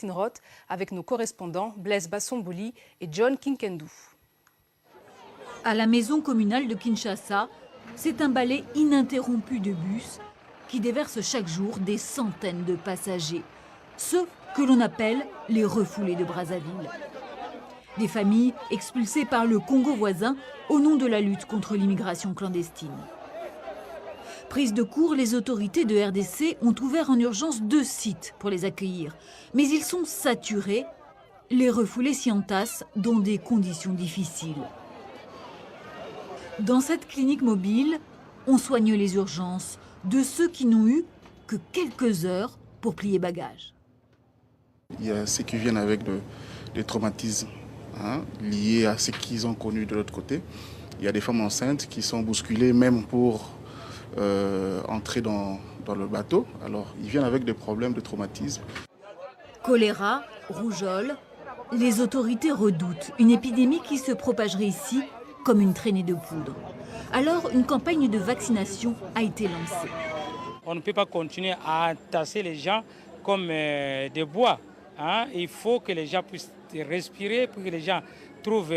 Christine Roth avec nos correspondants Blaise Bassombouli et John Kinkendou. À la maison communale de Kinshasa, c'est un balai ininterrompu de bus qui déverse chaque jour des centaines de passagers. Ceux que l'on appelle les refoulés de Brazzaville. Des familles expulsées par le Congo voisin au nom de la lutte contre l'immigration clandestine. Prise de court, les autorités de RDC ont ouvert en urgence 2 sites pour les accueillir. Mais ils sont saturés. Les refoulés s'y entassent dans des conditions difficiles. Dans cette clinique mobile, on soigne les urgences de ceux qui n'ont eu que quelques heures pour plier bagages. Il y a ceux qui viennent avec des traumatismes liés à ce qu'ils ont connu de l'autre côté. Il y a des femmes enceintes qui sont bousculées même pour entrer dans le bateau. Alors ils viennent avec des problèmes de traumatisme. Choléra, rougeole, les autorités redoutent une épidémie qui se propagerait ici comme une traînée de poudre. Alors, une campagne de vaccination a été lancée. On ne peut pas continuer à entasser les gens comme des bois. Il faut que les gens puissent respirer pour que les gens trouvent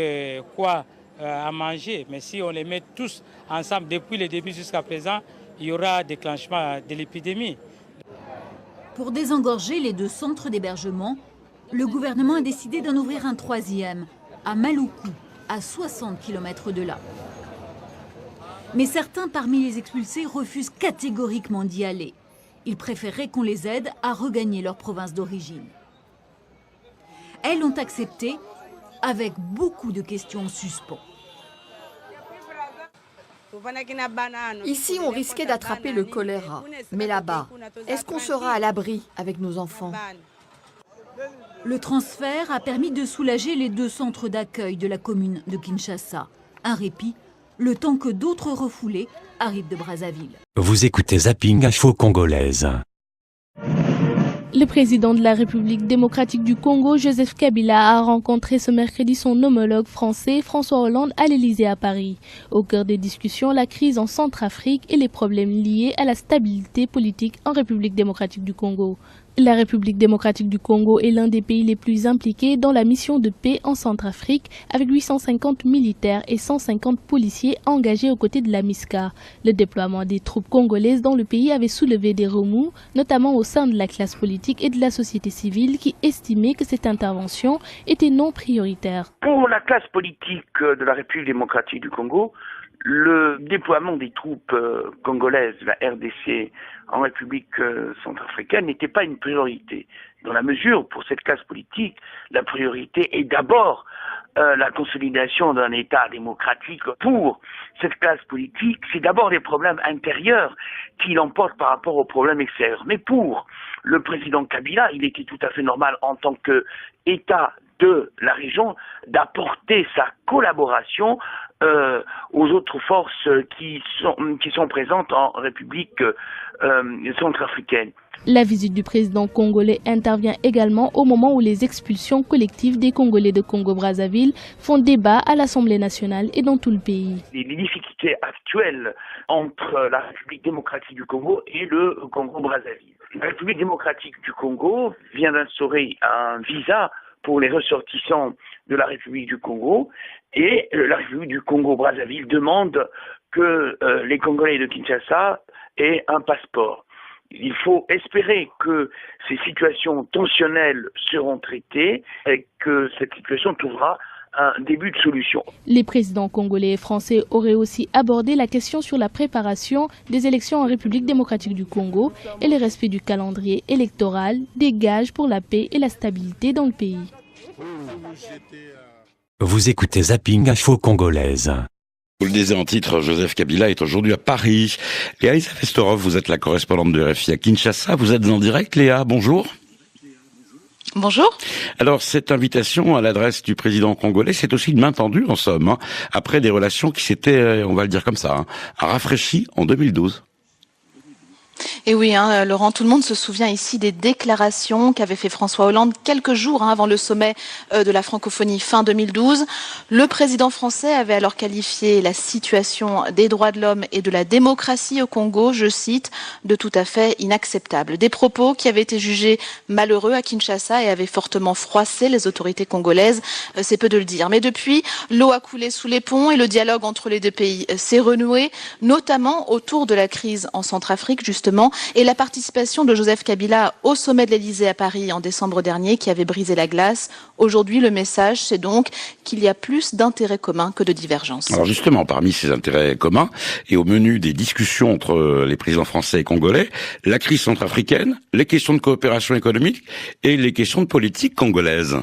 quoi à manger. Mais si on les met tous ensemble depuis le début jusqu'à présent, il y aura déclenchement de l'épidémie. Pour désengorger les 2 centres d'hébergement, le gouvernement a décidé d'en ouvrir un 3e, à Maluku, à 60 km de là. Mais certains parmi les expulsés refusent catégoriquement d'y aller. Ils préféraient qu'on les aide à regagner leur province d'origine. Elles ont accepté avec beaucoup de questions en suspens. Ici, on risquait d'attraper le choléra. Mais là-bas, est-ce qu'on sera à l'abri avec nos enfants ? Le transfert a permis de soulager les 2 centres d'accueil de la commune de Kinshasa. Un répit, le temps que d'autres refoulés arrivent de Brazzaville. Vous écoutez Zapping Info Congolaise. Le président de la République démocratique du Congo, Joseph Kabila, a rencontré ce mercredi son homologue français, François Hollande, à l'Élysée à Paris. Au cœur des discussions, la crise en Centrafrique et les problèmes liés à la stabilité politique en République démocratique du Congo. La République démocratique du Congo est l'un des pays les plus impliqués dans la mission de paix en Centrafrique, avec 850 militaires et 150 policiers engagés aux côtés de la MISCA. Le déploiement des troupes congolaises dans le pays avait soulevé des remous, notamment au sein de la classe politique et de la société civile, qui estimaient que cette intervention était non prioritaire. Pour la classe politique de la République démocratique du Congo, le déploiement des troupes congolaises, la RDC, en République centrafricaine n'était pas une priorité. Dans la mesure, pour cette classe politique, la priorité est d'abord la consolidation d'un État démocratique. Pour cette classe politique, c'est d'abord des problèmes intérieurs qui l'emportent par rapport aux problèmes extérieurs. Mais pour le président Kabila, il était tout à fait normal en tant qu'État de la région d'apporter sa collaboration aux autres forces qui sont présentes en République centrafricaine. La visite du président congolais intervient également au moment où les expulsions collectives des Congolais de Congo-Brazzaville font débat à l'Assemblée nationale et dans tout le pays. Les difficultés actuelles entre la République démocratique du Congo et le Congo-Brazzaville. La République démocratique du Congo vient d'instaurer un visa pour les ressortissants de la République du Congo et la République du Congo-Brazzaville demande que les Congolais de Kinshasa aient un passeport. Il faut espérer que ces situations tensionnelles seront traitées et que cette situation trouvera un début de solution. Les présidents congolais et français auraient aussi abordé la question sur la préparation des élections en République démocratique du Congo et le respect du calendrier électoral, des gages pour la paix et la stabilité dans le pays. Vous écoutez Zapping Info Congolaise. Vous le disiez en titre, Joseph Kabila est aujourd'hui à Paris. Léa Isafestorov, vous êtes la correspondante de RFI à Kinshasa. Vous êtes en direct, Léa, bonjour. Bonjour. Alors, cette invitation à l'adresse du président congolais, c'est aussi une main tendue, en somme, après des relations qui s'étaient, on va le dire comme ça, rafraîchies en 2012. Et oui, Laurent, tout le monde se souvient ici des déclarations qu'avait fait François Hollande quelques jours avant le sommet de la francophonie fin 2012. Le président français avait alors qualifié la situation des droits de l'homme et de la démocratie au Congo, je cite, de tout à fait inacceptable. Des propos qui avaient été jugés malheureux à Kinshasa et avaient fortement froissé les autorités congolaises, c'est peu de le dire. Mais depuis, l'eau a coulé sous les ponts et le dialogue entre les deux pays s'est renoué, notamment autour de la crise en Centrafrique, justement, et la participation de Joseph Kabila au sommet de l'Elysée à Paris en décembre dernier qui avait brisé la glace. Aujourd'hui, le message, c'est donc qu'il y a plus d'intérêts communs que de divergences. Alors justement, parmi ces intérêts communs, et au menu des discussions entre les présidents français et congolais, la crise centrafricaine, les questions de coopération économique et les questions de politique congolaise.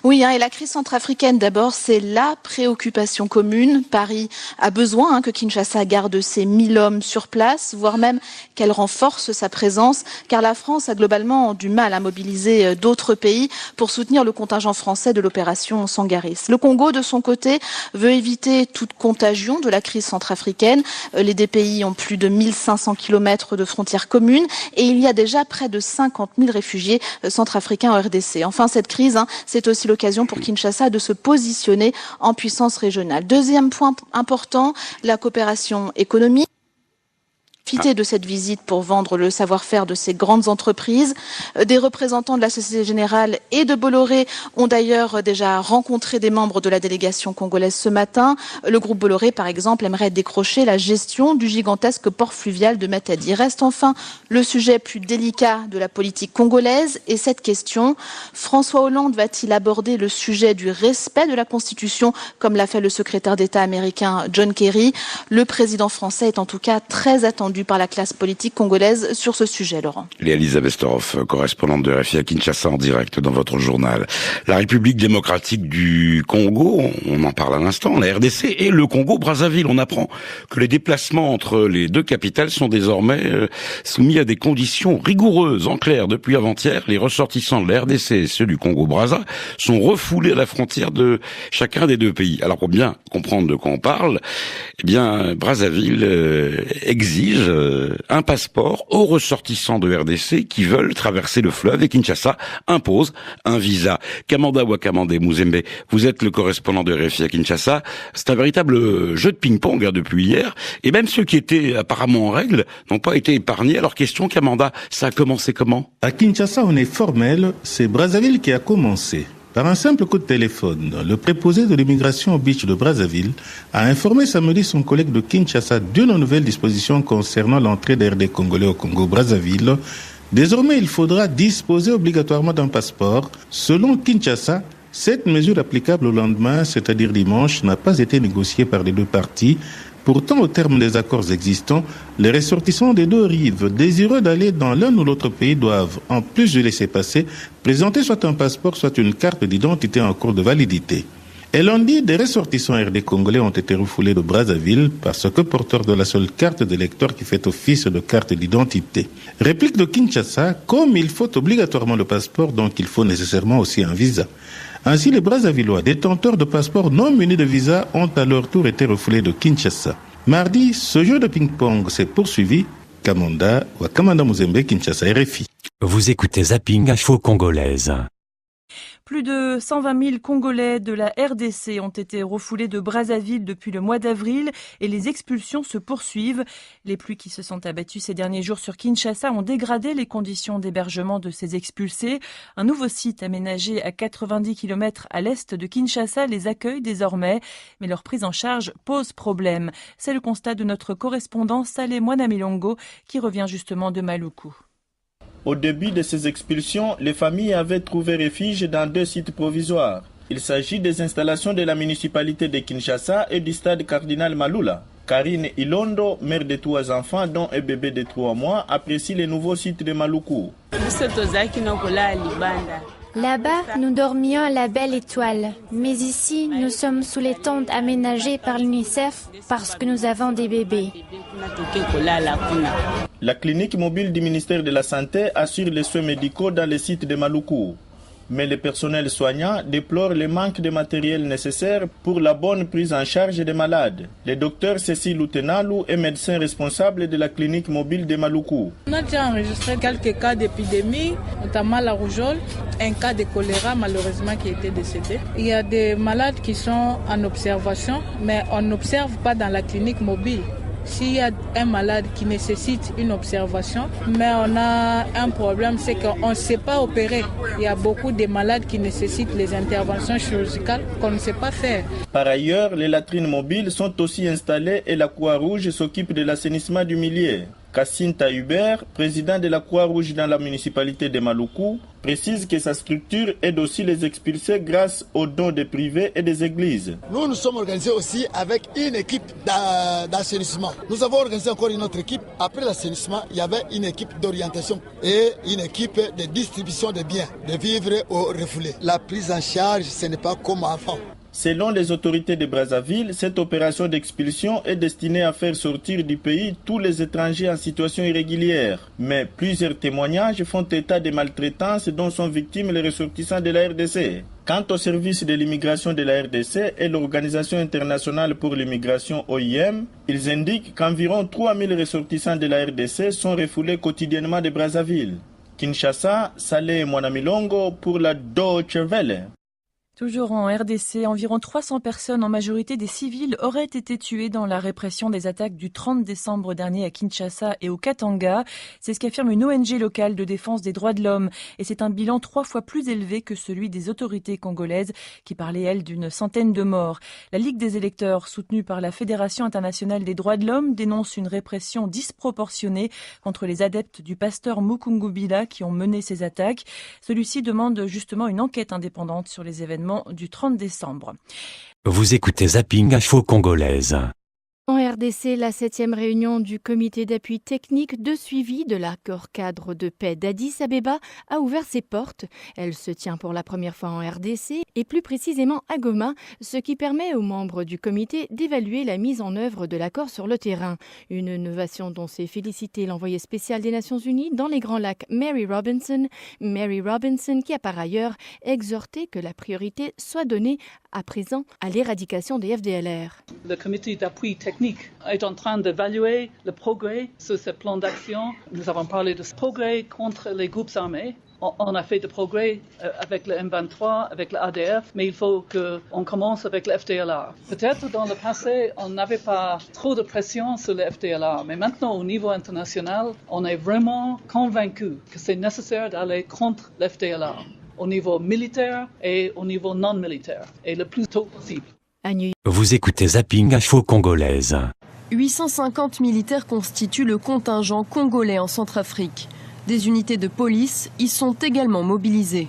Oui, et la crise centrafricaine, d'abord, c'est la préoccupation commune. Paris a besoin que Kinshasa garde ses 1000 hommes sur place, voire même qu'elle renforce sa présence, car la France a globalement du mal à mobiliser d'autres pays pour soutenir le contingent français de l'opération Sangaris. Le Congo, de son côté, veut éviter toute contagion de la crise centrafricaine. Les deux pays ont plus de 1500 kilomètres de frontières communes et il y a déjà près de 50 000 réfugiés centrafricains en RDC. Enfin, cette crise, c'est aussi l'occasion pour Kinshasa de se positionner en puissance régionale. Deuxième point important, la coopération économique. Profiter de cette visite pour vendre le savoir-faire de ces grandes entreprises. Des représentants de la Société Générale et de Bolloré ont d'ailleurs déjà rencontré des membres de la délégation congolaise ce matin. Le groupe Bolloré, par exemple, aimerait décrocher la gestion du gigantesque port fluvial de Matadi. Reste enfin le sujet plus délicat de la politique congolaise et cette question, François Hollande va-t-il aborder le sujet du respect de la Constitution comme l'a fait le secrétaire d'État américain John Kerry? Le président français est en tout cas très attendu par la classe politique congolaise sur ce sujet, Laurent. Léa-Lisa Vesterhoff, correspondante de RFI à Kinshasa en direct dans votre journal. La République démocratique du Congo, on en parle à l'instant, la RDC et le Congo-Brazzaville. On apprend que les déplacements entre les deux capitales sont désormais soumis à des conditions rigoureuses. En clair, depuis avant-hier, les ressortissants de la RDC et ceux du Congo-Brazza sont refoulés à la frontière de chacun des deux pays. Alors pour bien comprendre de quoi on parle, eh bien Brazzaville exige un passeport aux ressortissants de RDC qui veulent traverser le fleuve et Kinshasa impose un visa. Kamanda Wakamande Muzembe, vous êtes le correspondant de RFI à Kinshasa. C'est un véritable jeu de ping-pong depuis hier et même ceux qui étaient apparemment en règle n'ont pas été épargnés. Alors question Kamanda, ça a commencé comment? À Kinshasa, on est formel, c'est Brazzaville qui a commencé. Par un simple coup de téléphone, le préposé de l'immigration au beach de Brazzaville a informé samedi son collègue de Kinshasa d'une nouvelle disposition concernant l'entrée des RD congolais au Congo-Brazzaville. Désormais, il faudra disposer obligatoirement d'un passeport. Selon Kinshasa, cette mesure applicable au lendemain, c'est-à-dire dimanche, n'a pas été négociée par les deux parties. Pourtant, au terme des accords existants, les ressortissants des deux rives désireux d'aller dans l'un ou l'autre pays doivent, en plus du laissez-passer, présenter soit un passeport, soit une carte d'identité en cours de validité. Et lundi, des ressortissants RD congolais ont été refoulés de Brazzaville parce que porteurs de la seule carte d'électeur qui fait office de carte d'identité. Réplique de Kinshasa, comme il faut obligatoirement le passeport, donc il faut nécessairement aussi un visa. Ainsi, les Brazzavillois, détenteurs de passeports non munis de visa, ont à leur tour été refoulés de Kinshasa. Mardi, ce jeu de ping-pong s'est poursuivi. Kamanda Muzembe, Kinshasa, RFI. Vous écoutez Zapping Info Congolaise. Plus de 120 000 Congolais de la RDC ont été refoulés de Brazzaville depuis le mois d'avril et les expulsions se poursuivent. Les pluies qui se sont abattues ces derniers jours sur Kinshasa ont dégradé les conditions d'hébergement de ces expulsés. Un nouveau site aménagé à 90 km à l'est de Kinshasa les accueille désormais, mais leur prise en charge pose problème. C'est le constat de notre correspondant Saleh Mwanamilongo qui revient justement de Maluku. Au début de ces expulsions, les familles avaient trouvé refuge dans 2 sites provisoires. Il s'agit des installations de la municipalité de Kinshasa et du stade Cardinal Malula. Karine Ilondo, mère de 3 enfants dont un bébé de 3 mois, apprécie les nouveaux sites de Maluku. Là-bas, nous dormions à la belle étoile. Mais ici, nous sommes sous les tentes aménagées par l'UNICEF parce que nous avons des bébés. La clinique mobile du ministère de la Santé assure les soins médicaux dans les sites de Maluku. Mais les personnels soignants déplorent le manque de matériel nécessaire pour la bonne prise en charge des malades. Le docteur Cécile Outenalou est médecin responsable de la clinique mobile de Maluku. On a déjà enregistré quelques cas d'épidémie, notamment la rougeole, un cas de choléra malheureusement qui était décédé. Il y a des malades qui sont en observation, mais on n'observe pas dans la clinique mobile. S'il y a un malade qui nécessite une observation, mais on a un problème, c'est qu'on ne sait pas opérer. Il y a beaucoup de malades qui nécessitent les interventions chirurgicales qu'on ne sait pas faire. Par ailleurs, les latrines mobiles sont aussi installées et la Croix-Rouge s'occupe de l'assainissement du milieu. Kassinta Hubert, président de la Croix-Rouge dans la municipalité de Maluku, précise que sa structure aide aussi les expulsés grâce aux dons des privés et des églises. Nous sommes organisés aussi avec une équipe d'assainissement. Nous avons organisé encore une autre équipe. Après l'assainissement, il y avait une équipe d'orientation et une équipe de distribution de biens, de vivres aux refoulés. La prise en charge, ce n'est pas comme avant. Selon les autorités de Brazzaville, cette opération d'expulsion est destinée à faire sortir du pays tous les étrangers en situation irrégulière. Mais plusieurs témoignages font état des maltraitances dont sont victimes les ressortissants de la RDC. Quant au service de l'immigration de la RDC et l'Organisation internationale pour l'immigration OIM, ils indiquent qu'environ 3000 ressortissants de la RDC sont refoulés quotidiennement de Brazzaville. Kinshasa, Saleh Mwanamilongo pour la Deutsche Welle. Toujours en RDC, environ 300 personnes, en majorité des civils, auraient été tuées dans la répression des attaques du 30 décembre dernier à Kinshasa et au Katanga. C'est ce qu'affirme une ONG locale de défense des droits de l'homme. Et c'est un bilan 3 fois plus élevé que celui des autorités congolaises qui parlaient, elles, d'une centaine de morts. La Ligue des électeurs, soutenue par la Fédération internationale des droits de l'homme, dénonce une répression disproportionnée contre les adeptes du pasteur Mukungu Bila qui ont mené ces attaques. Celui-ci demande justement une enquête indépendante sur les événements du 30 décembre. Vous écoutez Zapping Info Congolaise. En RDC, la 7e réunion du comité d'appui technique de suivi de l'accord cadre de paix d'Addis Abeba a ouvert ses portes. Elle se tient pour la première fois en RDC et plus précisément à Goma, ce qui permet aux membres du comité d'évaluer la mise en œuvre de l'accord sur le terrain. Une innovation dont s'est félicité l'envoyé spécial des Nations Unies dans les Grands Lacs, Mary Robinson, qui a par ailleurs exhorté que la priorité soit donnée à présent à l'éradication des FDLR. Le comité d'appui technique est en train d'évaluer le progrès sur ce plan d'action. Nous avons parlé de ce progrès contre les groupes armés. On a fait des progrès avec le M23, avec l'ADF, mais il faut qu'on commence avec le FDLR. Peut-être dans le passé, on n'avait pas trop de pression sur le FDLR, mais maintenant au niveau international, on est vraiment convaincu que c'est nécessaire d'aller contre le FDLR au niveau militaire et au niveau non militaire, et le plus tôt possible. Vous écoutez Zapping Info Congolaise. 850 militaires constituent le contingent congolais en Centrafrique. Des unités de police y sont également mobilisées.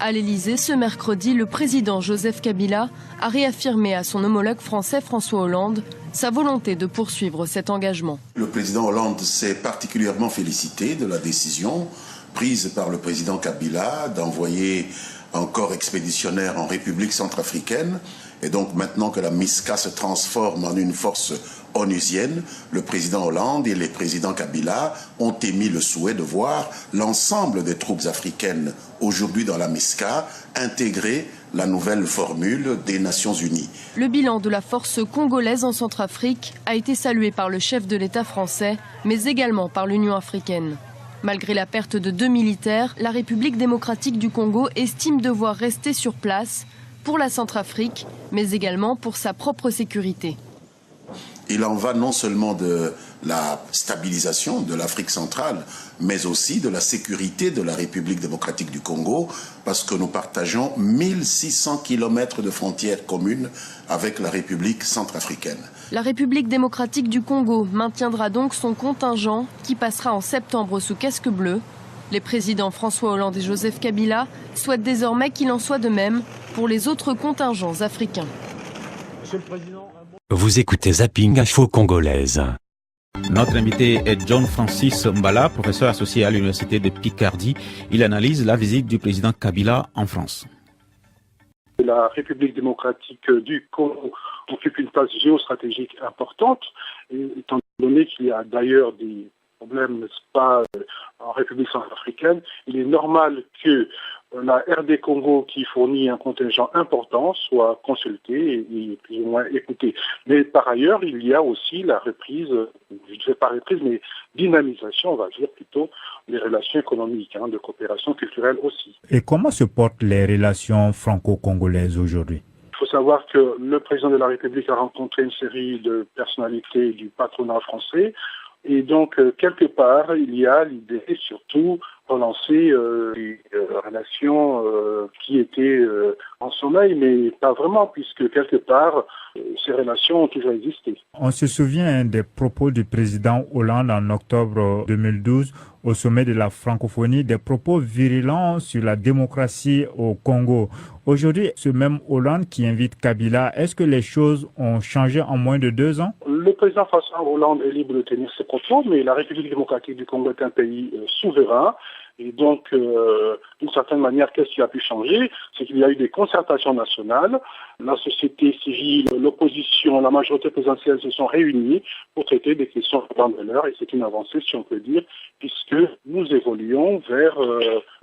À l'Elysée, ce mercredi, le président Joseph Kabila a réaffirmé à son homologue français François Hollande sa volonté de poursuivre cet engagement. Le président Hollande s'est particulièrement félicité de la décision prise par le président Kabila d'envoyer un corps expéditionnaire en République centrafricaine. Et donc maintenant que la MISCA se transforme en une force onusienne, le président Hollande et le président Kabila ont émis le souhait de voir l'ensemble des troupes africaines aujourd'hui dans la MISCA intégrer la nouvelle formule des Nations Unies. Le bilan de la force congolaise en Centrafrique a été salué par le chef de l'État français, mais également par l'Union africaine. Malgré la perte de 2 militaires, la République démocratique du Congo estime devoir rester sur place pour la Centrafrique, mais également pour sa propre sécurité. Il en va non seulement de la stabilisation de l'Afrique centrale, mais aussi de la sécurité de la République démocratique du Congo, parce que nous partageons 1600 kilomètres de frontières communes avec la République centrafricaine. La République démocratique du Congo maintiendra donc son contingent qui passera en septembre sous casque bleu. Les présidents François Hollande et Joseph Kabila souhaitent désormais qu'il en soit de même pour les autres contingents africains. Vous écoutez Zapping Info Congolaise. Notre invité est John Francis Mbala, professeur associé à l'Université de Picardie. Il analyse la visite du président Kabila en France. La République démocratique du Congo occupe une place géostratégique importante, étant donné qu'il y a d'ailleurs des problème, n'est-ce pas, en République centrafricaine. Il est normal que la RD Congo, qui fournit un contingent important, soit consultée et plus ou moins écoutée. Mais par ailleurs, il y a aussi la reprise, je ne dirais pas reprise, mais dynamisation, on va dire plutôt, des relations économiques, de coopération culturelle aussi. Et comment se portent les relations franco-congolaises aujourd'hui ? Il faut savoir que le président de la République a rencontré une série de personnalités du patronat français. Et donc, quelque part, il y a l'idée, surtout, relancer les relations qui étaient en sommeil, mais pas vraiment, puisque quelque part, ces relations ont toujours existé. On se souvient des propos du président Hollande en octobre 2012 au sommet de la francophonie, des propos virulents sur la démocratie au Congo. Aujourd'hui, ce même Hollande qui invite Kabila, est-ce que les choses ont changé en moins de 2 ans ? Le président François Hollande est libre de tenir ses propos, mais la République démocratique du Congo est un pays souverain. Et donc, d'une certaine manière, qu'est-ce qui a pu changer ? C'est qu'il y a eu des concertations nationales. La société civile, l'opposition, la majorité présidentielle se sont réunis pour traiter des questions de l'heure. Et c'est une avancée, si on peut dire, puisque nous évoluons vers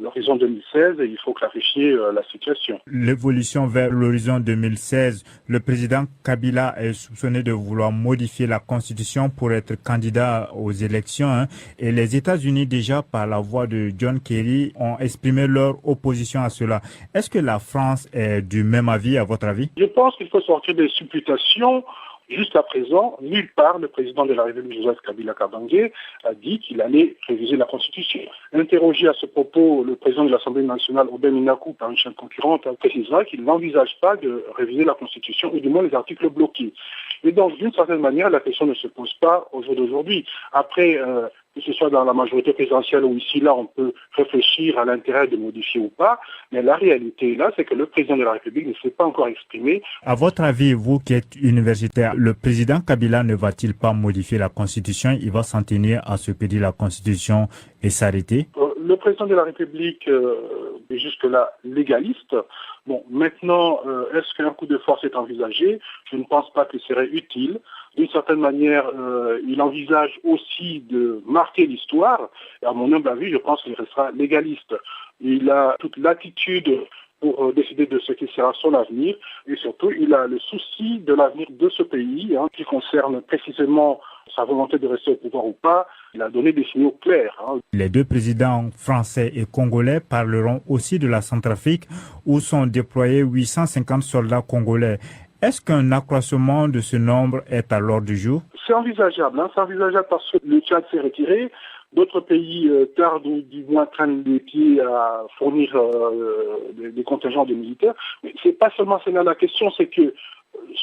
l'horizon 2016 et il faut clarifier la situation. L'évolution vers l'horizon 2016, le président Kabila est soupçonné de vouloir modifier la constitution pour être candidat aux élections. Et les États-Unis, déjà par la voix de John Kerry, ont exprimé leur opposition à cela. Est-ce que la France est du même avis, à votre avis ? Je pense qu'il faut sortir des supputations. Jusqu'à présent, nulle part, le président de la République, Joseph Kabila Kabange, a dit qu'il allait réviser la Constitution. Interrogé à ce propos, le président de l'Assemblée nationale, Obed Minakou, par une chaîne concurrente, précisera qu'il n'envisage pas de réviser la Constitution, ou du moins les articles bloqués. Et donc, d'une certaine manière, la question ne se pose pas au jour d'aujourd'hui. Après, que ce soit dans la majorité présidentielle ou ici, là, on peut réfléchir à l'intérêt de modifier ou pas. Mais la réalité, là, c'est que le président de la République ne s'est pas encore exprimé. À votre avis, vous qui êtes universitaire, le président Kabila ne va-t-il pas modifier la Constitution ? Il va s'en tenir à ce que dit la Constitution et s'arrêter ? Le président de la République est jusque-là légaliste. Bon, maintenant, est-ce qu'un coup de force est envisagé ? Je ne pense pas que ce serait utile. D'une certaine manière, il envisage aussi de marquer l'histoire. Et à mon humble avis, je pense qu'il restera légaliste. Il a toute l'attitude pour décider de ce qui sera son avenir. Et surtout, il a le souci de l'avenir de ce pays, qui concerne précisément sa volonté de rester au pouvoir ou pas. Il a donné des signaux clairs. Les deux présidents français et congolais parleront aussi de la Centrafrique où sont déployés 850 soldats congolais. Est-ce qu'un accroissement de ce nombre est à l'ordre du jour ? C'est envisageable. C'est envisageable parce que le Tchad s'est retiré. D'autres pays tardent ou du moins traînent les pieds à fournir des contingents de militaires. Mais c'est pas seulement cela la question, c'est que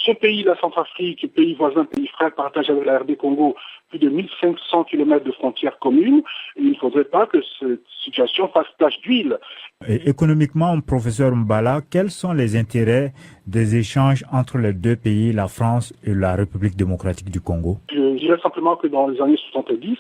ce pays, la Centrafrique, pays voisin, pays frère, partage avec la RD Congo plus de 1500 km de frontières communes. Et il ne faudrait pas que cette situation fasse tache d'huile. Et économiquement, professeur Mbala, quels sont les intérêts des échanges entre les deux pays, la France et la République démocratique du Congo? Je dirais simplement que dans les années 70,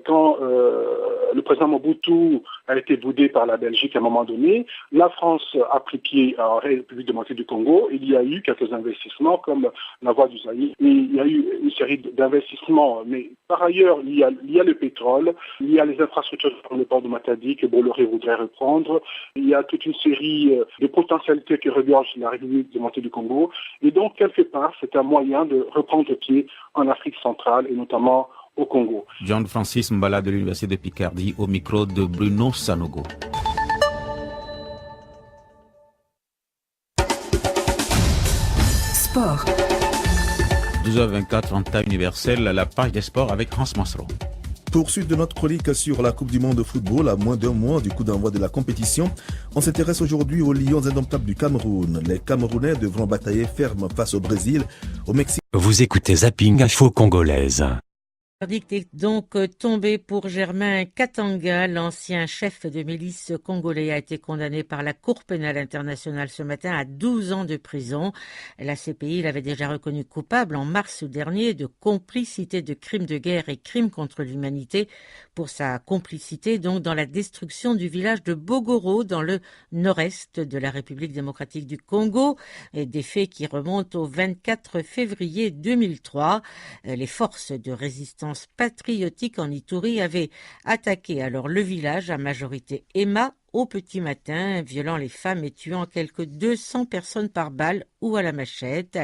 quand le président Mobutu a été boudé par la Belgique à un moment donné, la France a pris pied en République démocratique du Congo. Il y a eu quelques investissements comme la voie du Zaïre. Il y a eu une série d'investissements. Mais par ailleurs, il y a le pétrole, il y a les infrastructures comme le port de Matadi que Bolloré voudrait reprendre. Il y a toute une série de potentialités que regorge la République démocratique du Congo. Et donc, quelque part, c'est un moyen de reprendre pied en Afrique centrale et notamment au Congo. John Francis Mbala de l'Université de Picardie au micro de Bruno Sanogo. Sport. 12h24 en temps universel, la page des sports avec Hans Masro. Poursuite de notre chronique sur la Coupe du Monde de football à moins d'un mois du coup d'envoi de la compétition. On s'intéresse aujourd'hui aux Lions indomptables du Cameroun. Les Camerounais devront batailler ferme face au Brésil, au Mexique. Vous écoutez Zapping Info Congolaise. Le verdict est donc tombé pour Germain Katanga. L'ancien chef de milice congolais a été condamné par la Cour pénale internationale ce matin à 12 ans de prison. La CPI l'avait déjà reconnu coupable en mars dernier de complicité de crimes de guerre et crimes contre l'humanité pour sa complicité donc dans la destruction du village de Bogoro dans le nord-est de la République démocratique du Congo. Et des faits qui remontent au 24 février 2003. Les forces de résistance résistance patriotique en Ituri avait attaqué alors le village à majorité Emma au petit matin, violant les femmes et tuant quelques 200 personnes par balle ou à la machette.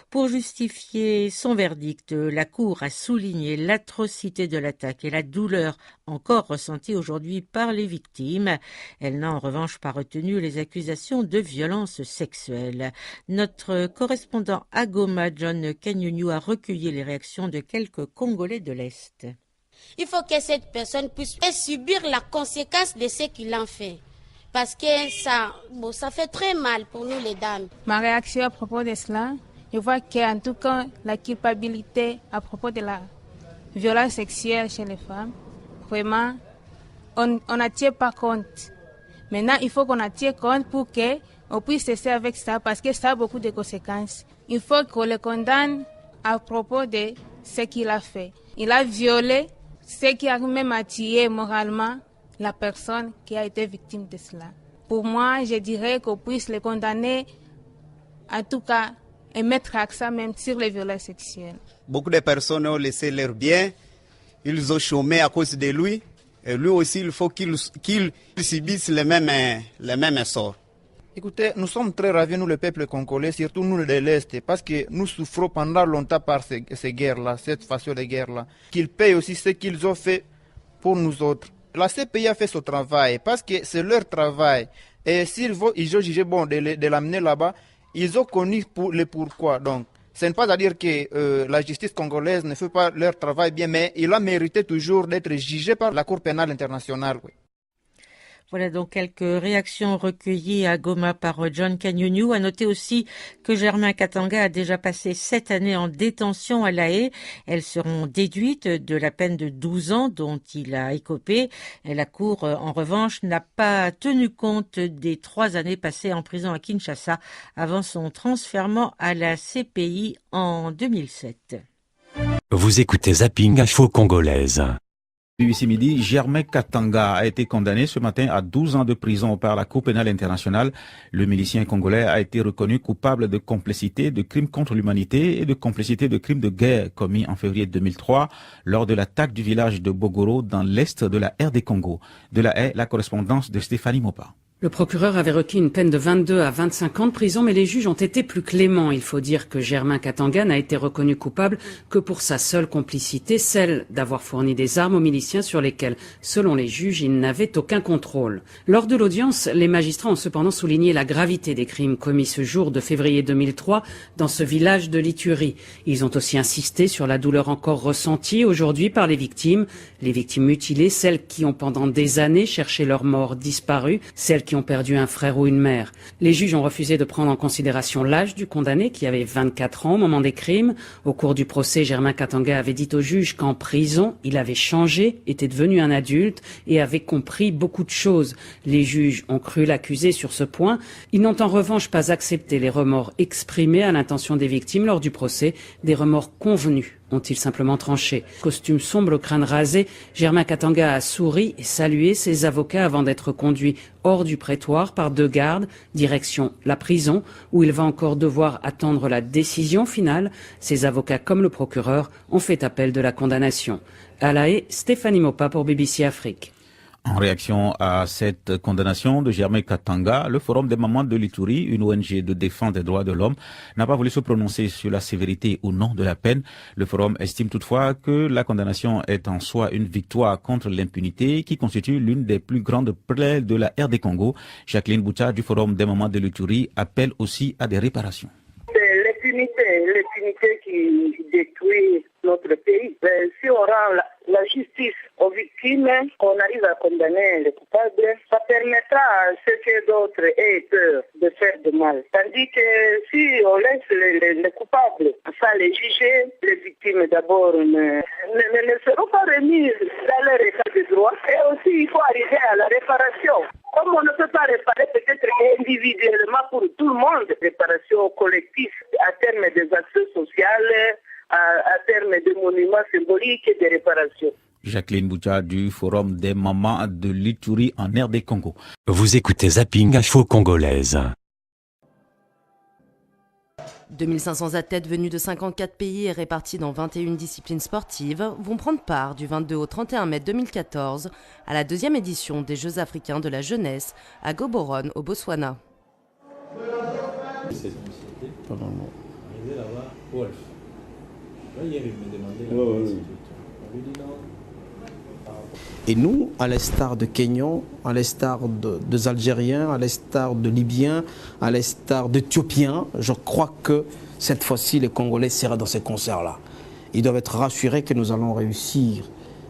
Pour justifier son verdict, la Cour a souligné l'atrocité de l'attaque et la douleur encore ressentie aujourd'hui par les victimes. Elle n'a en revanche pas retenu les accusations de violence sexuelle. Notre correspondant à Goma, John Kanyunyu, a recueilli les réactions de quelques Congolais de l'Est. Il faut que cette personne puisse subir la conséquence de ce qu'il en fait. Parce que ça fait très mal pour nous les dames. Ma réaction à propos de cela, je vois qu'en tout cas, la culpabilité à propos de la violence sexuelle chez les femmes, vraiment, on n'en tient pas compte. Maintenant, il faut qu'on en tienne compte pour qu'on puisse cesser avec ça, parce que ça a beaucoup de conséquences. Il faut qu'on le condamne à propos de ce qu'il a fait. Il a violé ce qui a même attiré moralement la personne qui a été victime de cela. Pour moi, je dirais qu'on puisse le condamner, en tout cas, et mettre accent même sur les violences sexuelles. Beaucoup de personnes ont laissé leur bien, ils ont chômé à cause de lui, et lui aussi, il faut qu'il subisse les mêmes sorts. Écoutez, nous sommes très ravis, nous, le peuple congolais, surtout nous de l'Est, parce que nous souffrons pendant longtemps par ces guerres-là, cette façon de guerre-là. Qu'ils payent aussi ce qu'ils ont fait pour nous autres. La CPI a fait son travail, parce que c'est leur travail. Et s'ils ont jugé bon de l'amener là-bas, ils ont connu le pourquoi. Donc, ce n'est pas à dire que la justice congolaise ne fait pas leur travail bien, mais il a mérité toujours d'être jugé par la Cour pénale internationale. Oui. Voilà donc quelques réactions recueillies à Goma par John Kanyunyu. À noter aussi que Germain Katanga a déjà passé 7 années en détention à La Haye. Elles seront déduites de la peine de 12 ans dont il a écopé. Et la Cour, en revanche, n'a pas tenu compte des 3 années passées en prison à Kinshasa avant son transfèrement à la CPI en 2007. Vous écoutez Zapping Info Congolaise. BBC Midi, Germain Katanga a été condamné ce matin à 12 ans de prison par la Cour pénale internationale. Le milicien congolais a été reconnu coupable de complicité de crimes contre l'humanité et de complicité de crimes de guerre commis en février 2003 lors de l'attaque du village de Bogoro dans l'est de la RD Congo. De La Haye, la correspondance de Stéphanie Mopa. Le procureur avait requis une peine de 22 à 25 ans de prison, mais les juges ont été plus cléments. Il faut dire que Germain Katanga n'a été reconnu coupable que pour sa seule complicité, celle d'avoir fourni des armes aux miliciens sur lesquels, selon les juges, il n'avait aucun contrôle. Lors de l'audience, les magistrats ont cependant souligné la gravité des crimes commis ce jour de février 2003 dans ce village de l'Ituri. Ils ont aussi insisté sur la douleur encore ressentie aujourd'hui par les victimes mutilées, celles qui ont pendant des années cherché leur mort disparue, celles qui ont perdu un frère ou une mère. Les juges ont refusé de prendre en considération l'âge du condamné qui avait 24 ans au moment des crimes. Au cours du procès, Germain Katanga avait dit au juge qu'en prison, il avait changé, était devenu un adulte et avait compris beaucoup de choses. Les juges ont cru l'accusé sur ce point. Ils n'ont en revanche pas accepté les remords exprimés à l'intention des victimes lors du procès, des remords convenus. Ont-ils simplement tranché. Costume sombre, crâne rasé, Germain Katanga a souri et salué ses avocats avant d'être conduit hors du prétoire par 2 gardes, direction la prison, où il va encore devoir attendre la décision finale. Ses avocats, comme le procureur, ont fait appel de la condamnation. À La Haye, Stéphanie Mopa pour BBC Afrique. En réaction à cette condamnation de Germain Katanga, le Forum des mamans de l'Ituri, une ONG de défense des droits de l'homme, n'a pas voulu se prononcer sur la sévérité ou non de la peine. Le Forum estime toutefois que la condamnation est en soi une victoire contre l'impunité qui constitue l'une des plus grandes plaies de la RD Congo. Jacqueline Boucha du Forum des mamans de l'Ituri appelle aussi à des réparations. C'est l'impunité qui détruit notre pays. Mais si on rend la justice aux victimes, qu'on arrive à condamner les coupables, ça permettra à ceux que d'autres aient peur de faire de mal. Tandis que si on laisse les coupables sans les juger, les victimes d'abord ne seront pas remises dans leur état de droit. Et aussi, il faut arriver à la réparation. Comme on ne peut pas réparer peut-être individuellement pour tout le monde, réparation collective à terme des actions sociales, à terme des monuments symboliques et des réparations. Jacqueline Boucha du Forum des mamans de l'Ituri en RD Congo. Vous écoutez Zapping Info Congolaise. 2500 athlètes venus de 54 pays et répartis dans 21 disciplines sportives vont prendre part du 22 au 31 mai 2014 à la 2e édition des Jeux africains de la jeunesse à Gaborone au Botswana. Et nous, à l'instar de Kenyans, à l'instar des Algériens, à l'instar de Libyens, à l'instar d'Éthiopiens, je crois que cette fois-ci, les Congolais seront dans ces concerts-là. Ils doivent être rassurés que nous allons réussir.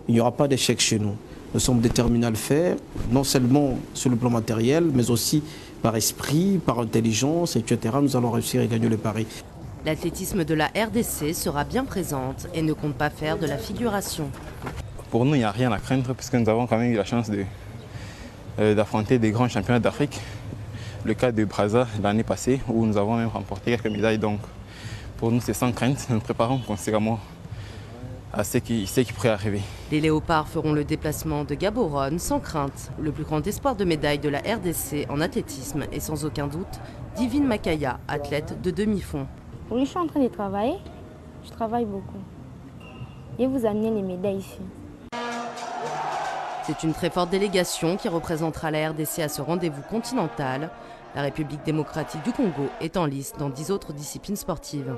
Il n'y aura pas d'échec chez nous. Nous sommes déterminés à le faire, non seulement sur le plan matériel, mais aussi par esprit, par intelligence, etc. Nous allons réussir et gagner le pari. L'athlétisme de la RDC sera bien présente et ne compte pas faire de la figuration. Pour nous, il n'y a rien à craindre puisque nous avons quand même eu la chance d'affronter des grands championnats d'Afrique. Le cas de Brazza l'année passée où nous avons même remporté quelques médailles. Donc pour nous, c'est sans crainte. Nous nous préparons conséquemment à ce qui pourrait arriver. Les Léopards feront le déplacement de Gaborone sans crainte. Le plus grand espoir de médaille de la RDC en athlétisme est sans aucun doute Divine Makaya, athlète de demi-fond. Oui, je suis en train de travailler. Je travaille beaucoup. Et vous amenez les médailles ici. C'est une très forte délégation qui représentera la RDC à ce rendez-vous continental. La République démocratique du Congo est en lice dans 10 autres disciplines sportives.